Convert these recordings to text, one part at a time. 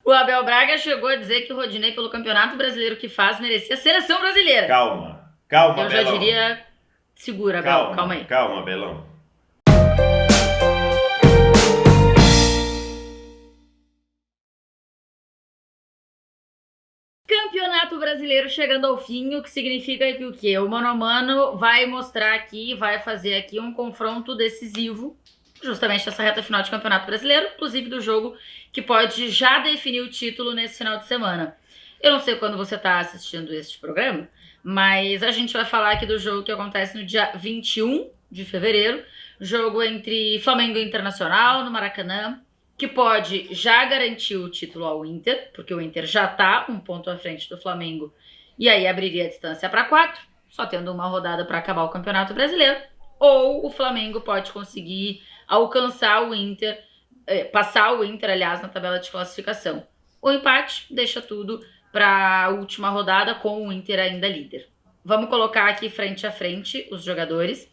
O Abel Braga chegou a dizer que o Rodinei, pelo Campeonato Brasileiro que faz, merecia a seleção brasileira. Calma, Eu já Belão. diria, segura, Abel, calma aí. Calma, Belão. Campeonato Brasileiro chegando ao fim, o que significa que o quê? O Mano a Mano vai mostrar aqui, vai fazer aqui um confronto decisivo, justamente nessa reta final de Campeonato Brasileiro, inclusive do jogo que pode já definir o título nesse final de semana. Eu não sei quando você está assistindo este programa, mas a gente vai falar aqui do jogo que acontece no dia 21 de fevereiro, jogo entre Flamengo e Internacional no Maracanã, que pode já garantir o título ao Inter, porque o Inter já está um ponto à frente do Flamengo, e aí abriria a distância para 4, só tendo uma rodada para acabar o Campeonato Brasileiro, ou o Flamengo pode conseguir alcançar o Inter, passar o Inter, aliás, na tabela de classificação. O empate deixa tudo para a última rodada com o Inter ainda líder. Vamos colocar aqui frente a frente os jogadores.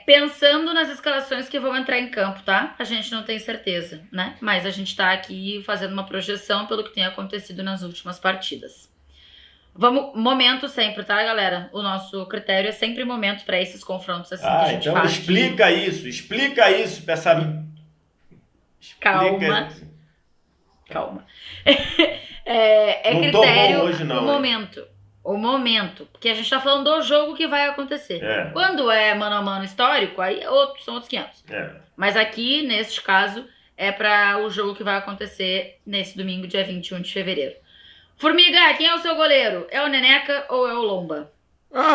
Pensando nas escalações que vão entrar em campo, tá? A gente não tem certeza, né? Mas a gente tá aqui fazendo uma projeção pelo que tem acontecido nas últimas partidas. Vamos, momento sempre, tá, galera? O nosso critério é sempre momento para esses confrontos assim que a gente então faz. explica isso pra essa... Calma. Não critério, tô bom hoje, não, o momento, porque a gente tá falando do jogo que vai acontecer. Quando é mano a mano histórico, aí são outros 500. Mas aqui, neste caso, é para o jogo que vai acontecer nesse domingo, dia 21 de fevereiro. Formiga, quem é o seu goleiro? É o Neneca ou é o Lomba?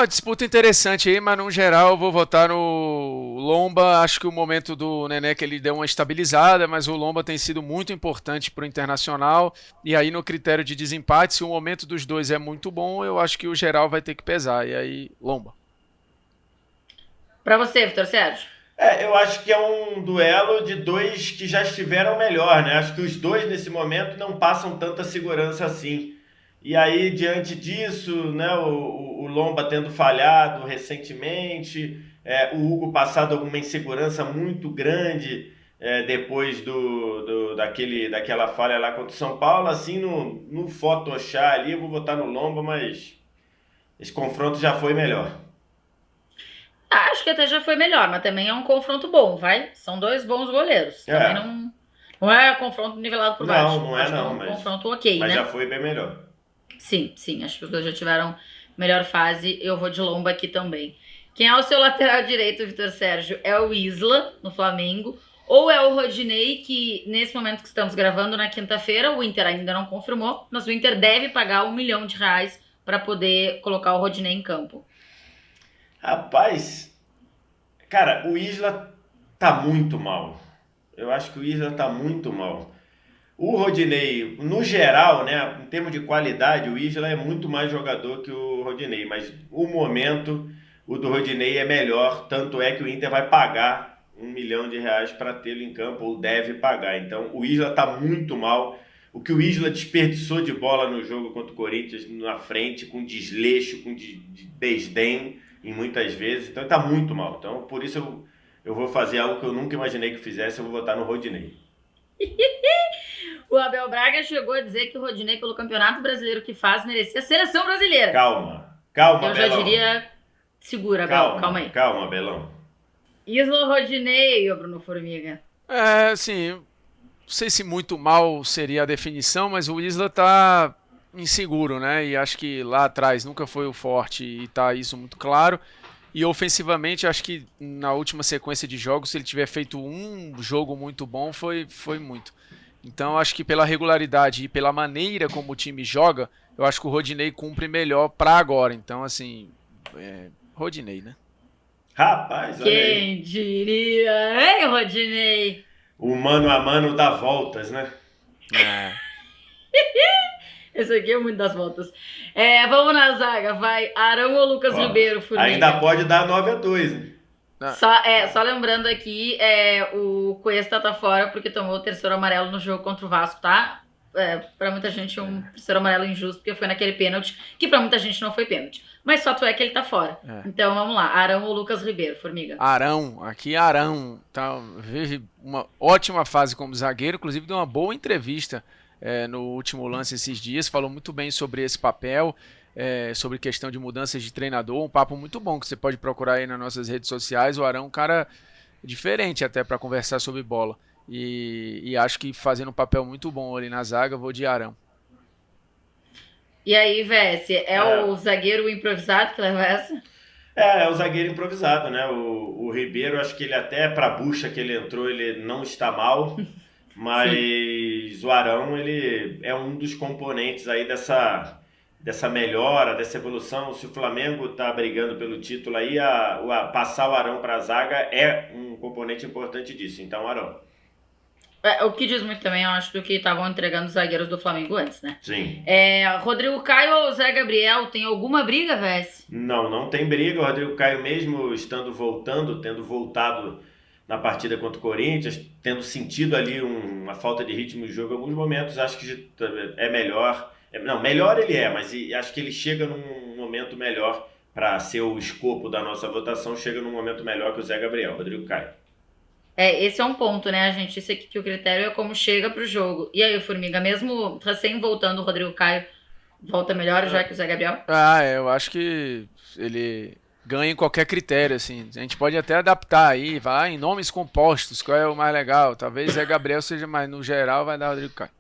Disputa interessante aí, mas no geral eu vou votar no Lomba. Acho que o momento do Neneca ele deu uma estabilizada, mas o Lomba tem sido muito importante para o Internacional. E aí no critério de desempate, se o momento dos dois é muito bom, eu acho que o geral vai ter que pesar. E aí, Lomba. Para você, Vitor Sérgio? Eu acho que é um duelo de dois que já estiveram melhor, né? Acho que os dois nesse momento não passam tanta segurança assim. E aí, diante disso, né, o Lomba tendo falhado recentemente, o Hugo passado alguma insegurança muito grande depois daquela falha lá contra o São Paulo, assim, no Photoshop ali, eu vou votar no Lomba, mas esse confronto já foi melhor. Acho que até já foi melhor, mas também é um confronto bom, vai? São dois bons goleiros. Também não é confronto nivelado por baixo. Não é não, mas confronto ok, mas né? já foi bem melhor. Sim, acho que os dois já tiveram melhor fase. Eu vou de Lomba aqui também. Quem é o seu lateral direito, Vitor Sérgio? É o Isla, no Flamengo, ou é o Rodinei, que nesse momento que estamos gravando, na quinta-feira, o Inter ainda não confirmou, mas o Inter deve pagar R$1 milhão para poder colocar o Rodinei em campo. Rapaz, cara, o Isla tá muito mal. Eu acho que o Isla tá muito mal. O Rodinei, no geral, né, em termos de qualidade, o Isla é muito mais jogador que o Rodinei, mas o momento, o do Rodinei é melhor, tanto é que o Inter vai pagar R$1 milhão para tê-lo em campo, ou deve pagar. Então o Isla tá muito mal. O que o Isla desperdiçou de bola no jogo contra o Corinthians na frente, com desleixo, com desdém, em muitas vezes, então ele tá muito mal. Então por isso eu vou fazer algo que eu nunca imaginei que fizesse, eu vou votar no Rodinei. O Abel Braga chegou a dizer que o Rodinei, pelo Campeonato Brasileiro que faz, merecia a seleção brasileira. Calma, Eu já Belão. diria, segura, Abel, calma aí. Calma, Belão. Isla Rodinei, Bruno Formiga. Assim, não sei se muito mal seria a definição, mas o Isla tá inseguro, né? E acho que lá atrás nunca foi o forte e tá isso muito claro. E ofensivamente, acho que na última sequência de jogos, se ele tiver feito um jogo muito bom, foi muito. Então, acho que pela regularidade e pela maneira como o time joga, eu acho que o Rodinei cumpre melhor pra agora. Então, assim, Rodinei, né? Rapaz, olha aí. Quem diria, hein, Rodinei? O mano a mano dá voltas, né? Esse aqui é muito das voltas. Vamos na zaga, vai. Arão ou Lucas Ribeiro, Formiga? Ainda pode dar 9-2, né? Só lembrando aqui, o Cuesta tá fora porque tomou o terceiro amarelo no jogo contra o Vasco, tá? Pra muita gente um terceiro amarelo injusto, porque foi naquele pênalti, que pra muita gente não foi pênalti. Mas fato é que ele tá fora. Então vamos lá, Arão ou Lucas Ribeiro, Formiga? Arão tá, vive uma ótima fase como zagueiro, inclusive deu uma boa entrevista no último lance esses dias, falou muito bem sobre esse papel, sobre questão de mudanças de treinador, um papo muito bom que você pode procurar aí nas nossas redes sociais. O Arão é um cara diferente até para conversar sobre bola, e acho que fazendo um papel muito bom ali na zaga, vou de Arão. E aí, Vessi, o zagueiro improvisado que leva essa? É o zagueiro improvisado, né? O Ribeiro, acho que ele até para a bucha que ele entrou, ele não está mal, mas o Arão, ele é um dos componentes aí dessa melhora, dessa evolução. Se o Flamengo está brigando pelo título aí, passar o Arão para a zaga é um componente importante disso. Então, Arão. O que diz muito também, eu acho, do que estavam entregando os zagueiros do Flamengo antes, né? Sim. Rodrigo Caio ou Zé Gabriel, tem alguma briga, Vessi? Não tem briga. O Rodrigo Caio, mesmo tendo voltado na partida contra o Corinthians, tendo sentido ali uma falta de ritmo de jogo em alguns momentos, acho que é melhor. Não, melhor ele é, mas acho que ele chega num momento melhor para ser o escopo da nossa votação, chega num momento melhor que o Zé Gabriel, Rodrigo Caio. Esse é um ponto, né? A gente disse aqui que o critério é como chega pro jogo. E aí, o Formiga, mesmo recém voltando o Rodrigo Caio, volta melhor já que o Zé Gabriel? Eu acho que ele ganha em qualquer critério, assim. A gente pode até adaptar aí, vai em nomes compostos, qual é o mais legal. Talvez Zé Gabriel seja, mas no geral vai dar Rodrigo Caio.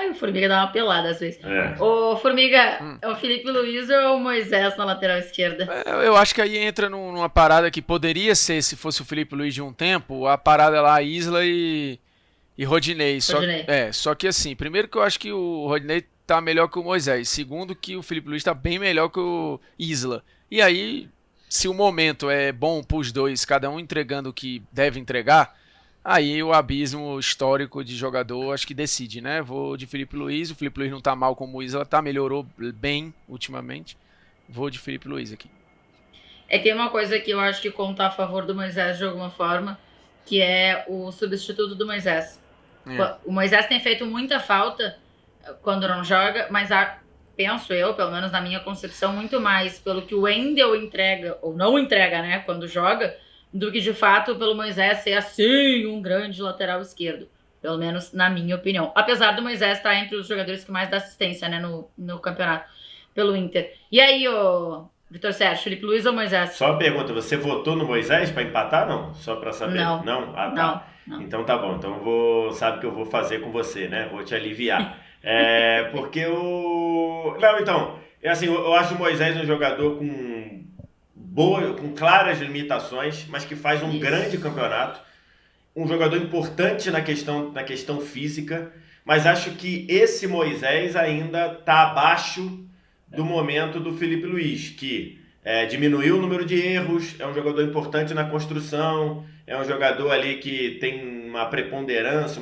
O Formiga dá uma pelada às vezes. Ô, Formiga, é o Felipe Luiz ou o Moisés na lateral esquerda? Eu acho que aí entra numa parada que poderia ser, se fosse o Felipe Luiz de um tempo, a parada lá, Isla e Rodinei. Só que assim, primeiro que eu acho que o Rodinei tá melhor que o Moisés. Segundo que o Felipe Luiz tá bem melhor que o Isla. E aí, se o momento é bom pros dois, cada um entregando o que deve entregar, aí o abismo histórico de jogador acho que decide, né? Vou de Felipe Luiz. O Felipe Luiz não tá mal como o Isla tá, melhorou bem ultimamente. Vou de Felipe Luiz aqui. Tem uma coisa que eu acho que conta a favor do Moisés de alguma forma, que é o substituto do Moisés. O Moisés tem feito muita falta quando não joga, mas penso eu, pelo menos na minha concepção, muito mais pelo que o Wendel entrega, ou não entrega, né, quando joga, do que de fato pelo Moisés ser assim um grande lateral esquerdo, pelo menos na minha opinião. Apesar do Moisés estar entre os jogadores que mais dá assistência, né, no campeonato pelo Inter. E aí, Vitor Sérgio, Felipe Luiz ou Moisés? Só uma pergunta, você votou no Moisés para empatar, não? Só para saber. Não. Não? Ah, tá. Não. Então tá bom, então sabe o que eu vou fazer com você, né? Vou te aliviar. Porque o... Não, então, assim, eu acho o Moisés um jogador com claras limitações, mas que faz um grande campeonato. Um jogador importante na questão física, mas acho que esse Moisés ainda está abaixo do momento do Felipe Luiz, que diminuiu o número de erros, é um jogador importante na construção, é um jogador ali que tem uma preponderância,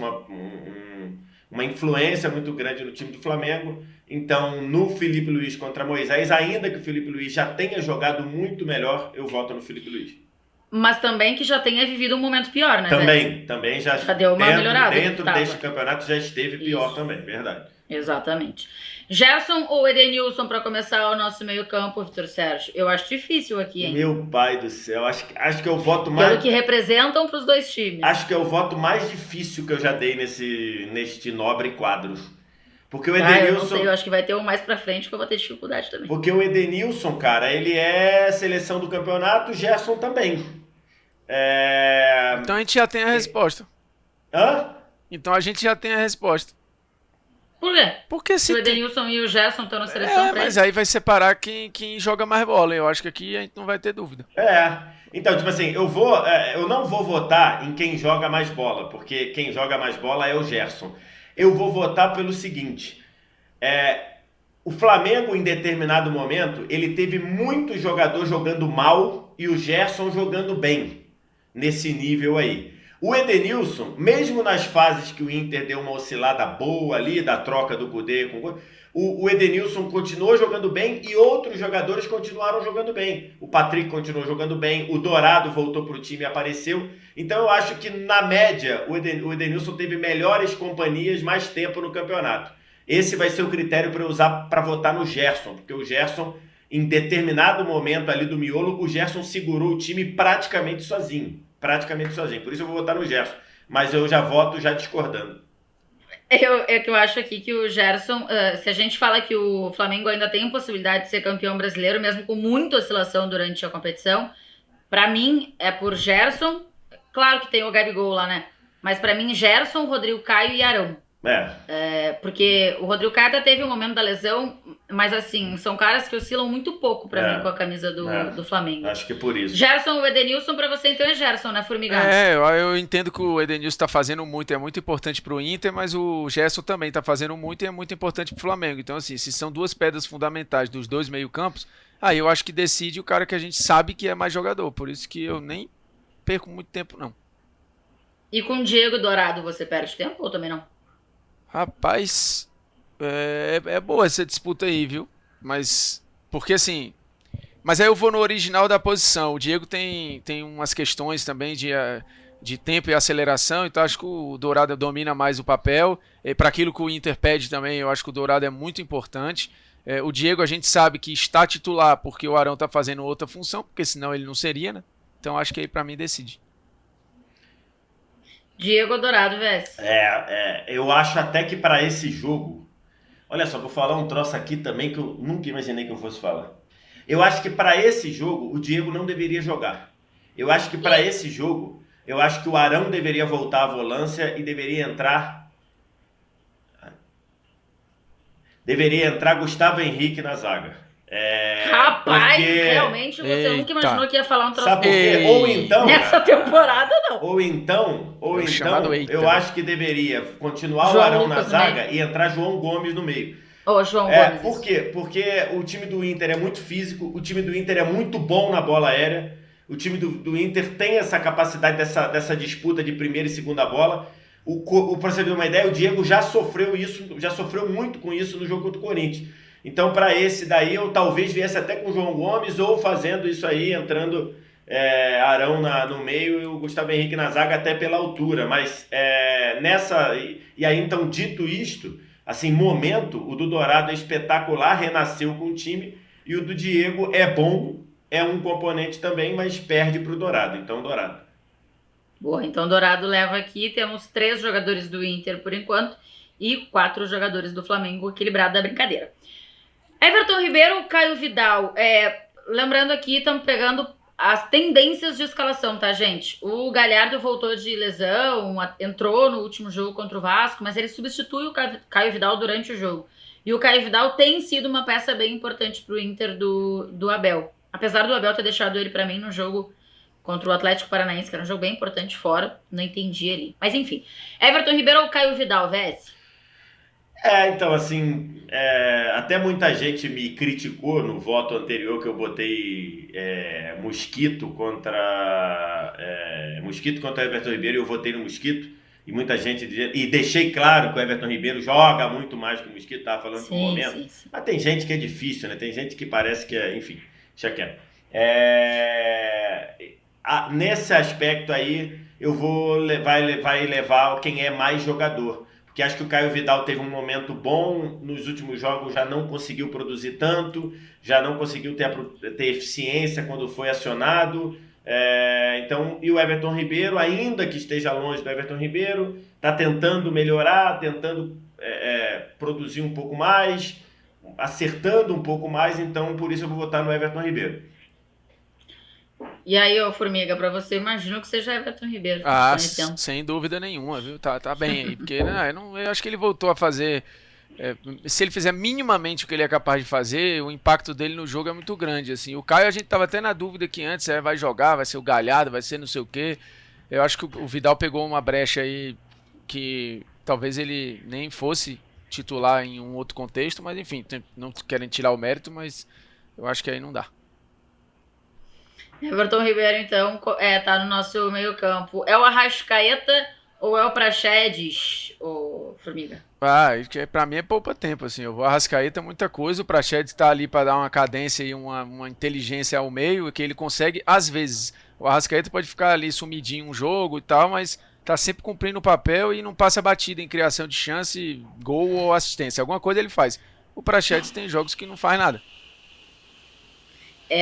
uma influência muito grande no time do Flamengo. Então, no Felipe Luiz contra Moisés, ainda que o Felipe Luiz já tenha jogado muito melhor, eu voto no Felipe Luiz. Mas também que já tenha vivido um momento pior, né? Também já deu uma melhorada. Dentro deste campeonato já esteve pior também, verdade. Exatamente. Gerson ou Edenilson para começar o nosso meio-campo, Vitor Sérgio? Eu acho difícil aqui, hein? Meu pai do céu, acho que eu voto mais. Pelo que representam para os dois times. Acho que é o voto mais difícil que eu já dei neste nobre quadro. Porque o Edenilson. Eu não sei, eu acho que vai ter um mais pra frente que eu vou ter dificuldade também. Porque o Edenilson, cara, ele é seleção do campeonato, o Gerson também. Então a gente já tem a resposta. Hã? Então a gente já tem a resposta. Por quê? Porque se o Edenilson e o Gerson estão na seleção mas aí vai separar quem joga mais bola. Eu acho que aqui a gente não vai ter dúvida. Então, tipo assim, eu não vou votar em quem joga mais bola, porque quem joga mais bola é o Gerson. Eu vou votar pelo seguinte, o Flamengo em determinado momento, ele teve muito jogador jogando mal e o Gerson jogando bem, nesse nível aí. O Edenilson, mesmo nas fases que o Inter deu uma oscilada boa ali, da troca do Kudê, o Edenilson continuou jogando bem e outros jogadores continuaram jogando bem. O Patrick continuou jogando bem, o Dourado voltou para o time e apareceu. Então eu acho que na média o Edenilson teve melhores companhias mais tempo no campeonato. Esse vai ser o critério para eu usar para votar no Gerson, porque o Gerson, em determinado momento ali do miolo, o Gerson segurou o time praticamente sozinho. Por isso eu vou votar no Gerson. Mas eu já voto já discordando. É que eu acho aqui que o Gerson, se a gente fala que o Flamengo ainda tem possibilidade de ser campeão brasileiro, mesmo com muita oscilação durante a competição, pra mim é por Gerson, claro que tem o Gabigol lá, né? Mas pra mim, Gerson, Rodrigo Caio e Arão. Porque o Rodrigo Caio até teve um momento da lesão, mas assim, são caras que oscilam muito pouco pra mim com a camisa do Flamengo. Acho que é por isso. Gerson, o Edenilson pra você então é Gerson, né, Formigão? Eu entendo que o Edenilson tá fazendo muito, é muito importante pro Inter, mas o Gerson também tá fazendo muito e é muito importante pro Flamengo. Então assim, se são duas pedras fundamentais dos dois meio-campos, aí eu acho que decide o cara que a gente sabe que é mais jogador. Por isso que eu nem perco muito tempo, não. E com o Diego Dourado você perde tempo ou também não? Rapaz, é boa essa disputa aí, viu? Mas, porque assim... Mas aí eu vou no original da posição. O Diego tem umas questões também de tempo e aceleração, então acho que o Dourado domina mais o papel. Para aquilo que o Inter pede também, eu acho que o Dourado é muito importante. O Diego a gente sabe que está titular porque o Arão está fazendo outra função, porque senão ele não seria, né? Então acho que aí para mim decide. Diego Dourado, Vess. Eu acho até que para esse jogo... Olha só, vou falar um troço aqui também que eu nunca imaginei que eu fosse falar. Eu acho que para esse jogo o Diego não deveria jogar. Eu acho que para esse jogo, eu acho que o Arão deveria voltar à volância e deveria entrar Gustavo Henrique na zaga. Rapaz, porque... realmente você nunca imaginou que ia falar um troço Sabe por quê? Ou então... Nessa temporada, não. Ou então, eu acho que deveria continuar João o Arão Lucas na zaga e entrar João Gomes no meio. João Gomes. Por quê? Porque o time do Inter é muito físico, o time do Inter é muito bom na bola aérea, o time do Inter tem essa capacidade dessa disputa de primeira e segunda bola. Para você ter uma ideia, o Diego já sofreu muito com isso no jogo contra o Corinthians. Então, para esse daí, eu talvez viesse até com o João Gomes ou fazendo isso aí, entrando Arão no meio e o Gustavo Henrique na zaga até pela altura. Mas E aí, então, dito isto, assim, momento, o do Dourado é espetacular, renasceu com o time, e o do Diego é bom, é um componente também, mas perde para o Dourado. Então, Dourado. Boa, então Dourado leva aqui, temos 3 jogadores do Inter por enquanto e 4 jogadores do Flamengo, equilibrado da brincadeira. Everton Ribeiro, Caio Vidal. Lembrando aqui, estamos pegando as tendências de escalação, tá, gente? O Galhardo voltou de lesão, entrou no último jogo contra o Vasco, mas ele substitui o Caio Vidal durante o jogo. E o Caio Vidal tem sido uma peça bem importante pro Inter do Abel. Apesar do Abel ter deixado ele para mim no jogo contra o Atlético Paranaense, que era um jogo bem importante fora, não entendi ali. Mas enfim, Everton Ribeiro ou Caio Vidal, Vess? Então, assim, até muita gente me criticou no voto anterior que eu botei Mosquito contra Everton Ribeiro e eu votei no Mosquito. E muita gente dizia, e deixei claro que o Everton Ribeiro joga muito mais que o Mosquito, estava falando por um momento. Sim. Mas tem gente que é difícil, né? Tem gente que parece que enfim, deixa quieto. Nesse aspecto aí, vai levar quem é mais jogador. Porque acho que o Caio Vidal teve um momento bom, nos últimos jogos já não conseguiu produzir tanto, já não conseguiu ter eficiência quando foi acionado. E o Everton Ribeiro, ainda que esteja longe do Everton Ribeiro, está tentando melhorar, tentando produzir um pouco mais, acertando um pouco mais, então por isso eu vou votar no Everton Ribeiro. E aí, Formiga, para você, imagino que seja Everton Ribeiro. Sem dúvida nenhuma, viu? Tá bem aí. Porque eu acho que ele voltou a fazer... se ele fizer minimamente o que ele é capaz de fazer, o impacto dele no jogo é muito grande. Assim. O Caio, a gente tava até na dúvida que antes vai jogar, vai ser o Galhardo, vai ser não sei o quê. Eu acho que o Vidal pegou uma brecha aí que talvez ele nem fosse titular em um outro contexto, mas enfim, não querem tirar o mérito, mas eu acho que aí não dá. Everton Ribeiro, então, tá no nosso meio campo. É o Arrascaeta ou é o Praxedes, Formiga? Pra mim é poupa tempo, assim. O Arrascaeta é muita coisa, o Praxedes tá ali pra dar uma cadência e uma inteligência ao meio, que ele consegue, às vezes. O Arrascaeta pode ficar ali sumidinho um jogo e tal, mas tá sempre cumprindo o papel e não passa batida em criação de chance, gol ou assistência. Alguma coisa ele faz. O Praxedes tem jogos que não faz nada.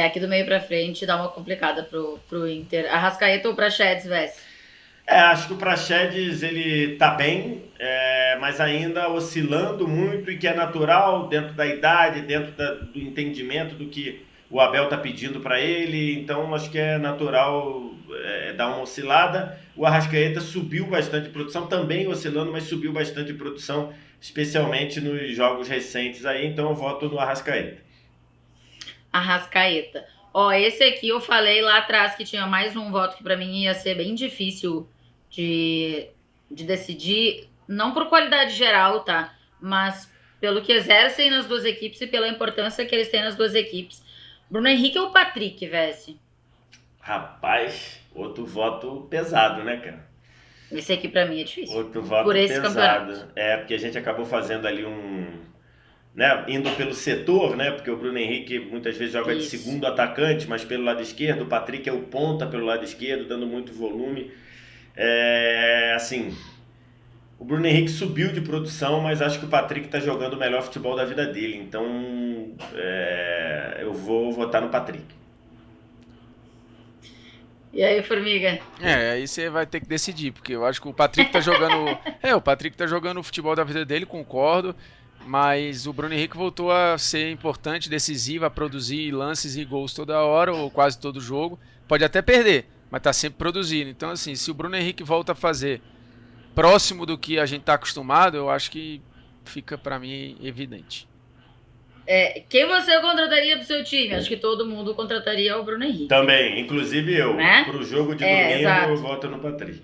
Aqui do meio pra frente dá uma complicada pro Inter. Arrascaeta ou Praxedes, Vess? Acho que o Praxedes ele tá bem, mas ainda oscilando muito e que é natural dentro da idade, dentro do entendimento do que o Abel tá pedindo para ele. Então acho que é natural dar uma oscilada. O Arrascaeta subiu bastante de produção, também oscilando, mas subiu bastante de produção, especialmente nos jogos recentes aí. Então eu voto no Arrascaeta. Arrascaeta. Ó, esse aqui eu falei lá atrás que tinha mais um voto que pra mim ia ser bem difícil de decidir, não por qualidade geral, tá? Mas pelo que exercem nas duas equipes e pela importância que eles têm nas duas equipes. Bruno Henrique ou Patrick, Vessi? Rapaz, outro voto pesado, né, cara? Esse aqui pra mim é difícil. Outro voto por esse pesado. campeonato. Porque a gente acabou fazendo ali né, indo pelo setor, né? Porque o Bruno Henrique muitas vezes joga de Isso. segundo atacante, mas pelo lado esquerdo. O Patrick é o ponta pelo lado esquerdo, dando muito volume. Assim, o Bruno Henrique subiu de produção, mas acho que o Patrick tá jogando o melhor futebol da vida dele. Então, eu vou votar no Patrick. E aí, Formiga? Aí você vai ter que decidir, porque eu acho que o Patrick tá jogando. O Patrick tá jogando o futebol da vida dele, concordo. Mas o Bruno Henrique voltou a ser importante, decisivo, a produzir lances e gols toda hora, ou quase todo jogo. Pode até perder, mas tá sempre produzindo. Então, assim, se o Bruno Henrique volta a fazer próximo do que a gente tá acostumado, eu acho que fica pra mim evidente. Quem você contrataria pro seu time? Acho que todo mundo contrataria o Bruno Henrique. Também, inclusive eu. Né? Pro jogo de domingo, exato. Eu voto no Patrick.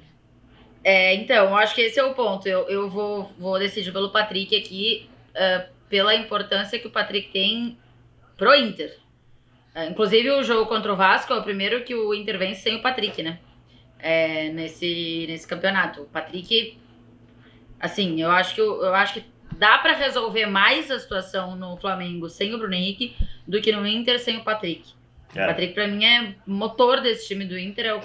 Então, acho que esse é o ponto. Eu vou decidir pelo Patrick aqui, pela importância que o Patrick tem pro Inter. Inclusive, o jogo contra o Vasco é o primeiro que o Inter vence sem o Patrick, né? Nesse campeonato. O Patrick, assim, eu acho que dá pra resolver mais a situação no Flamengo sem o Bruno Henrique do que no Inter sem o Patrick. O Patrick, pra mim, é motor desse time do Inter.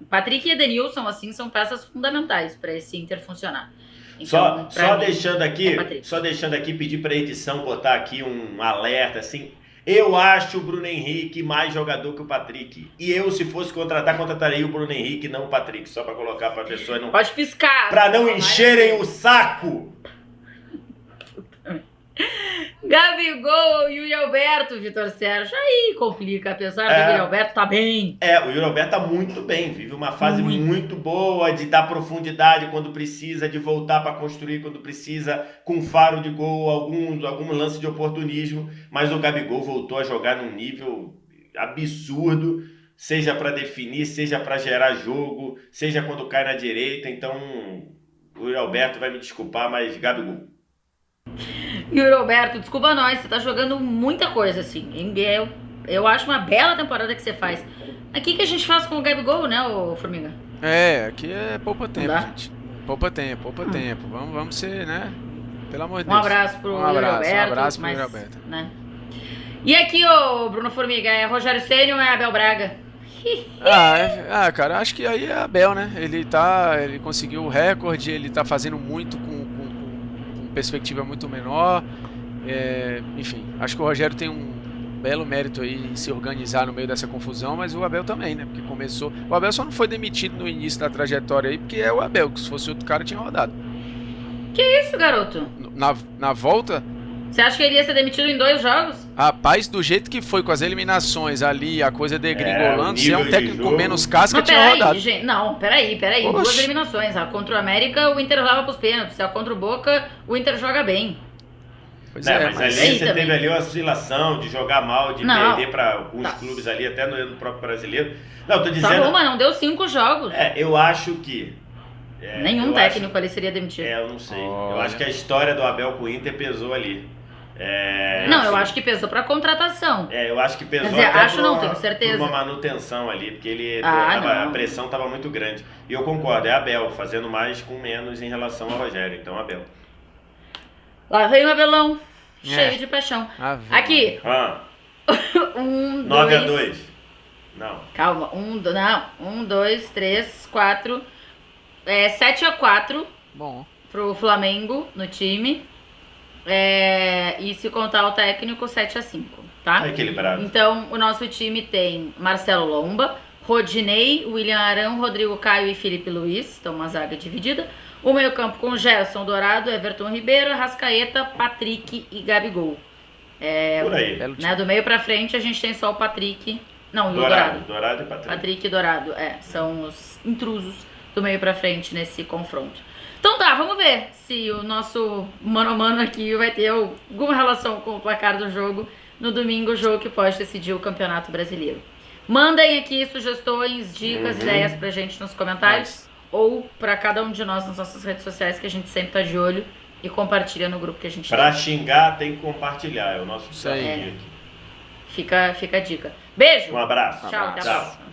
Patrick e Edenilson, assim, são peças fundamentais para esse Inter funcionar. Então, só deixando aqui, pedir para a edição botar aqui um alerta, assim. Eu acho o Bruno Henrique mais jogador que o Patrick. E eu, se fosse contrataria o Bruno Henrique, não o Patrick. Só para colocar para a pessoa não... Pode piscar. Para não encherem o saco. Gabigol ou Yuri Alberto, Vitor Sérgio? Aí complica, apesar do Yuri Alberto tá bem. O Yuri Alberto tá muito bem, vive uma fase muito boa de dar profundidade quando precisa, de voltar para construir quando precisa, com faro de gol, algum lance de oportunismo, mas o Gabigol voltou a jogar num nível absurdo, seja para definir, seja para gerar jogo, seja quando cai na direita. Então o Yuri Alberto vai me desculpar, mas Gabigol. Yuri Alberto, desculpa nós, você tá jogando muita coisa, assim. Eu acho uma bela temporada que você faz. Aqui que a gente faz com o Gabigol, né, ô Formiga? Aqui é poupa tempo, gente. Poupa tempo. Vamos ser, né? Pelo amor de Deus. Um abraço pro Yuri Alberto. Um abraço pro Yuri Alberto. Né? E aqui, ô Bruno Formiga, é Rogério Ceni ou é Abel Braga? Cara, acho que aí é Abel, né? Ele conseguiu o recorde, ele tá fazendo muito com perspectiva muito menor. Enfim, acho que o Rogério tem um belo mérito aí em se organizar no meio dessa confusão, mas o Abel também, né? Porque começou... O Abel só não foi demitido no início da trajetória aí, porque é o Abel, que se fosse outro cara tinha rodado. Que isso, garoto? Na volta... Você acha que ele ia ser demitido em 2 jogos? Rapaz, do jeito que foi com as eliminações ali, a coisa degringolando, se é um técnico menos casca, tinha rodado. Gente, não, peraí. 2 eliminações. Contra o América, o Inter leva pros pênaltis. Contra o Boca, o Inter joga bem. Pois mas ali você teve ali uma oscilação de jogar mal, de perder para alguns clubes ali, até no próprio brasileiro. Não, tô dizendo... Tá bom, mas não deu 5 jogos. Eu acho que... Nenhum técnico ali seria demitido. Eu não sei. Eu acho que a história do Abel com o Inter pesou ali. Eu acho que pesou pra contratação. Eu acho que pesou tenho certeza. Por uma manutenção ali, porque a pressão estava muito grande. E eu concordo, é Abel, fazendo mais com menos em relação ao Rogério. Então, Abel. Lá vem o Abelão, cheio de paixão. Aqui. 9-2. Não. Calma. 2, 3, 4. 7-4. Bom. Pro Flamengo no time. E se contar o técnico, 7-5, tá? Tá equilibrado. Então, o nosso time tem Marcelo Lomba, Rodinei, William Arão, Rodrigo Caio e Felipe Luiz. Então, uma zaga dividida. O meio-campo com Gerson, Dourado, Everton Ribeiro, Arrascaeta, Patrick e Gabigol. Por aí. Né, do meio pra frente, a gente tem só o Patrick. Não, e o Dourado. Dourado. Dourado e Patrick. Patrick e Dourado, são os intrusos do meio pra frente nesse confronto. Então tá, vamos ver se o nosso mano a mano aqui vai ter alguma relação com o placar do jogo no domingo, o jogo que pode decidir o Campeonato Brasileiro. Mandem aqui sugestões, dicas, ideias pra gente nos comentários ou pra cada um de nós nas nossas redes sociais, que a gente sempre tá de olho e compartilha no grupo que a gente Pra tem. xingar tem que compartilhar, é o nosso desafio aqui. Fica a dica. Beijo! Um abraço. Tchau, até a próxima.